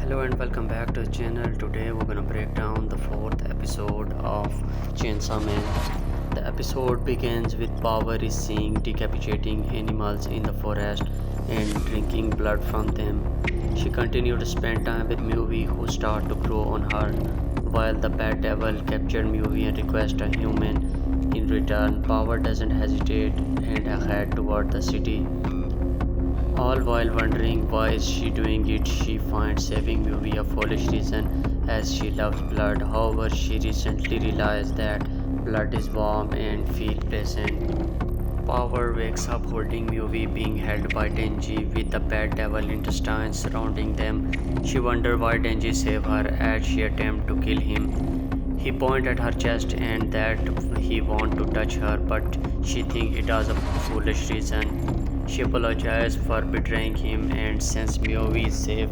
Hello and welcome back to the channel. Today we're gonna break down the fourth episode of Chainsaw Man. The episode begins with Power is seeing decapitating animals in the forest and drinking blood from them. She continued to spend time with Muvi, who started to grow on her, while the bad devil captured Muvi and requested a human in return. Power doesn't hesitate and head toward the city. All while wondering why is she doing it, she finds saving Movie a foolish reason as she loves blood. However, she recently realized that blood is warm and feel pleasant. Power wakes up holding Movie being held by Denji with the bad devil intestines surrounding them. She wonders why Denji saved her as she attempts to kill him. He points at her chest and that he wants to touch her, but she thinks it was a foolish reason. She apologizes for betraying him, and since Miyuvi is safe,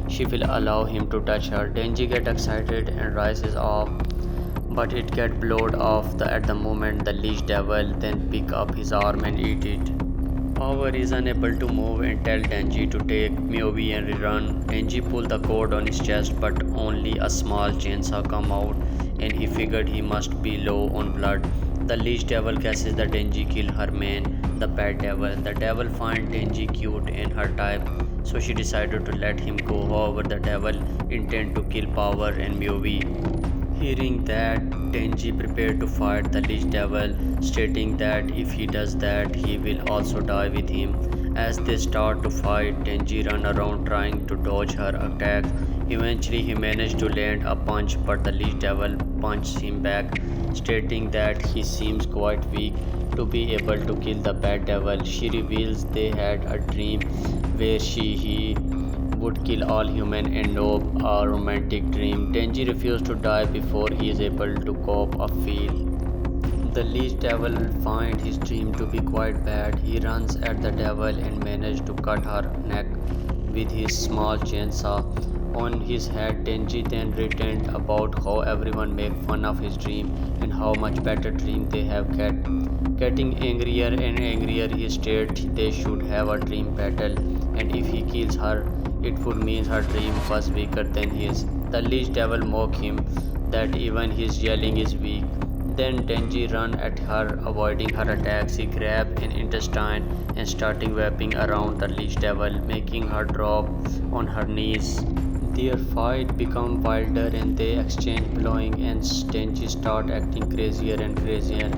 she will allow him to touch her. Denji gets excited and rises up, but it gets blown off at the moment the leech devil then pick up his arm and eat it. Power is unable to move and tell Denji to take Miyuvi and run. Denji pulled the cord on his chest, but only a small chainsaw come out, and he figured he must be low on blood. The leech devil guesses that Denji killed her man, the bad devil. The devil finds Denji cute and her type, so she decided to let him go. However, the devil intends to kill Power and Miyuvi. Hearing that, Denji prepared to fight the leech devil, stating that if he does that, he will also die with him. As they start to fight, Denji runs around trying to dodge her attacks. Eventually, he managed to land a punch, but the leech devil punched him back, stating that he seems quite weak to be able to kill the bad devil. She reveals they had a dream where he would kill all human and Nob, a romantic dream. Denji refused to die before he is able to cope a feel. The leech devil finds his dream to be quite bad. He runs at the devil and manages to cut her neck with his small chainsaw on his head. Denji then returned about how everyone make fun of his dream and how much better dream they have get. Getting angrier and angrier, he stated they should have a dream battle, and if he kills her, it would mean her dream was weaker than his. The leech devil mock him that even his yelling is weak. Then Denji run at her, avoiding her attacks. He grabbed an intestine and starting wrapping around the leech devil, making her drop on her knees. Their fight become wilder and they exchange blowing, and Denji start acting crazier and crazier.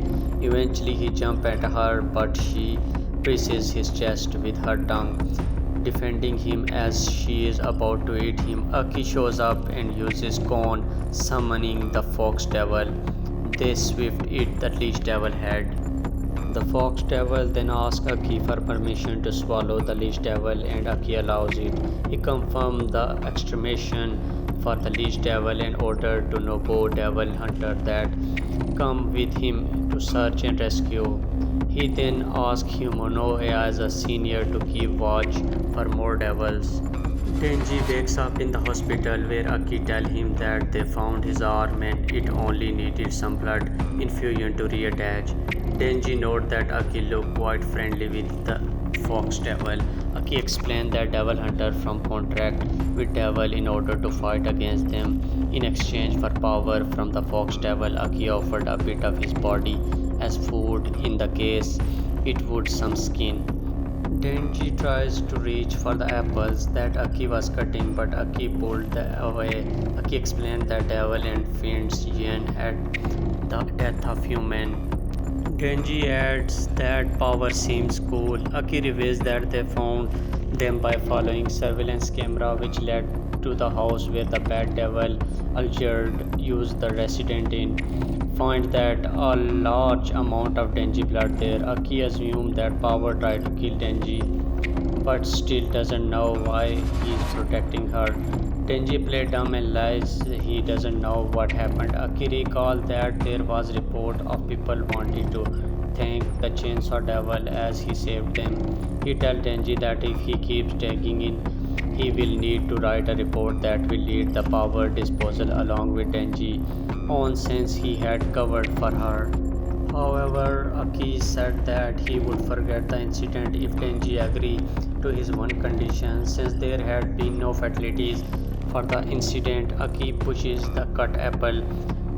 Eventually he jumps at her, but she presses his chest with her tongue, defending him as she is about to eat him. Aki shows up and uses cone, summoning the fox devil. They swift eat the leech devil head. The fox devil then asks Aki for permission to swallow the leech devil, and Aki allows it. He confirms the extermination for the leech devil and ordered to Nobu devil hunter that come with him to search and rescue. He then asks Himono as a senior to keep watch for more devils. Denji wakes up in the hospital where Aki tells him that they found his arm and it only needed some blood infusion to reattach. Denji notes that Aki looked quite friendly with the fox devil. Aki explained that devil hunter from contract with devil in order to fight against them. In exchange for power from the fox devil, Aki offered a bit of his body as food. In the case it would some skin. Denji tries to reach for the apples that Aki was cutting, but Aki pulled them away. Aki explained that devil and fiends yen at the death of human. Denji adds that power seems cool. Aki reveals that they found them by following surveillance camera which led to the house where the bad devil Aljerd used the resident in. Find that a large amount of Denji blood there. Aki assumes that Power tried to kill Denji, but still doesn't know why he is protecting her. Denji played dumb and lies he doesn't know what happened. Aki recalled that there was report of people wanting to thank the Chainsaw Devil as he saved them. He tells Denji that if he keeps digging in, he will need to write a report that will lead the Power disposal along with Denji on since he had covered for her. However, Aki said that he would forget the incident if Denji agreed to his one condition. Since there had been no fatalities for the incident, Aki pushes the cut apple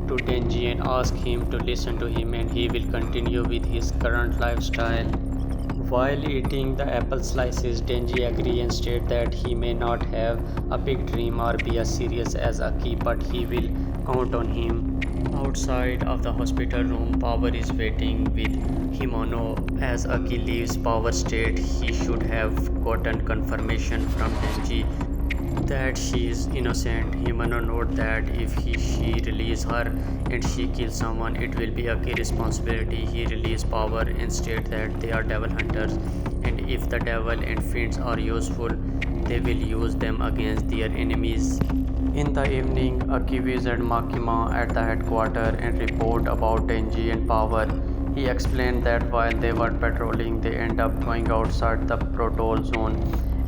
to Denji and asks him to listen to him and he will continue with his current lifestyle. While eating the apple slices, Denji agrees and states that he may not have a big dream or be as serious as Aki, but he will count on him. Outside of the hospital room, Power is waiting with Himano. As Aki leaves, Power states he should have gotten confirmation from Denji that she is innocent. Himano notes that if she release her and she kills someone, it will be Aki's responsibility. He release Power and states that they are devil hunters, and if the devil and fiends are useful, they will use them against their enemies. In the evening, Aki visits Makima at the headquarters and report about Denji and Power. He explained that while they were patrolling, they end up going outside the Protol zone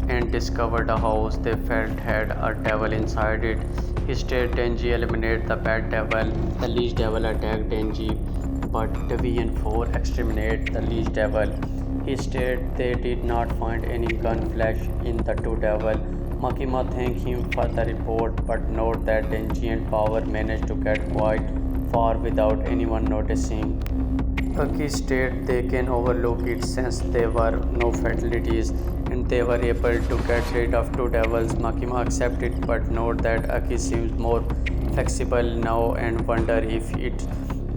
and discovered a house they felt had a devil inside it. He stated Denji eliminated the bad devil. The leech devil attacked Denji, but Devi and 4 exterminated the leech devil. He stated they did not find any gun flash in the two devils. Makima thanked him for the report, but noted that Denji and Power managed to get quite far without anyone noticing. Aki stated they can overlook it since there were no fatalities and they were able to get rid of two devils. Makima accepted but noted that Aki seems more flexible now and wonder if it's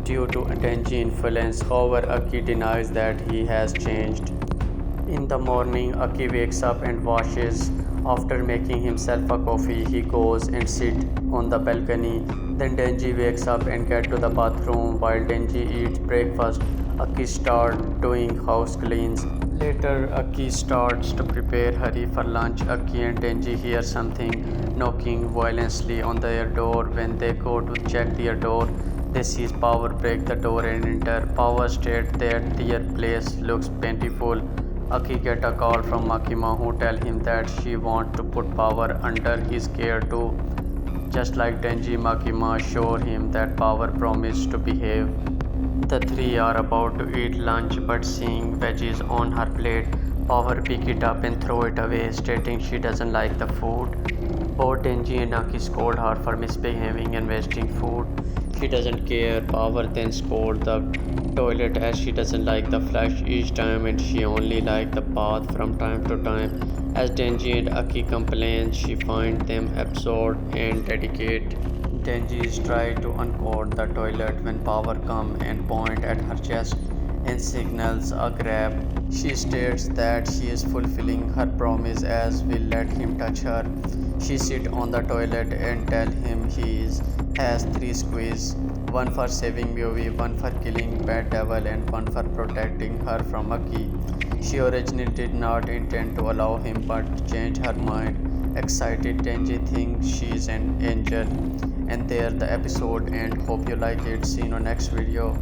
due to Denji influence. However, Aki denies that he has changed. In the morning, Aki wakes up and washes. After making himself a coffee, he goes and sits on the balcony. Then Denji wakes up and gets to the bathroom. While Denji eats breakfast, Aki starts doing house cleans. Later, Aki starts to prepare hurry for lunch. Aki and Denji hear something knocking violently on their door. When they go to check their door, they see Power break the door and enter. Power states that their place looks painful. Aki gets a call from Makima who tells him that she wants to put Power under his care too. Just like Denji, Makima assures him that Power promised to behave. The three are about to eat lunch but seeing veggies on her plate, Power pick it up and throw it away, stating she doesn't like the food. Both Denji and Aki scold her for misbehaving and wasting food. She doesn't care. Power then scolds the toilet as she doesn't like the flush each time and she only likes the bath from time to time. As Denji and Aki complain, she finds them absurd and dedicated. Denji is trying to unclog the toilet when Power comes and points at her chest and signals a grab. She states that she is fulfilling her promise as will let him touch her. She sits on the toilet and tells him has 3 squeeze, one for saving Miyuvi, one for killing Bad Devil and one for protecting her from Aki. She originally did not intend to allow him but changed her mind. Excited, Denji thinks she is an angel. And there the episode ends. Hope you like it. See you in the next video.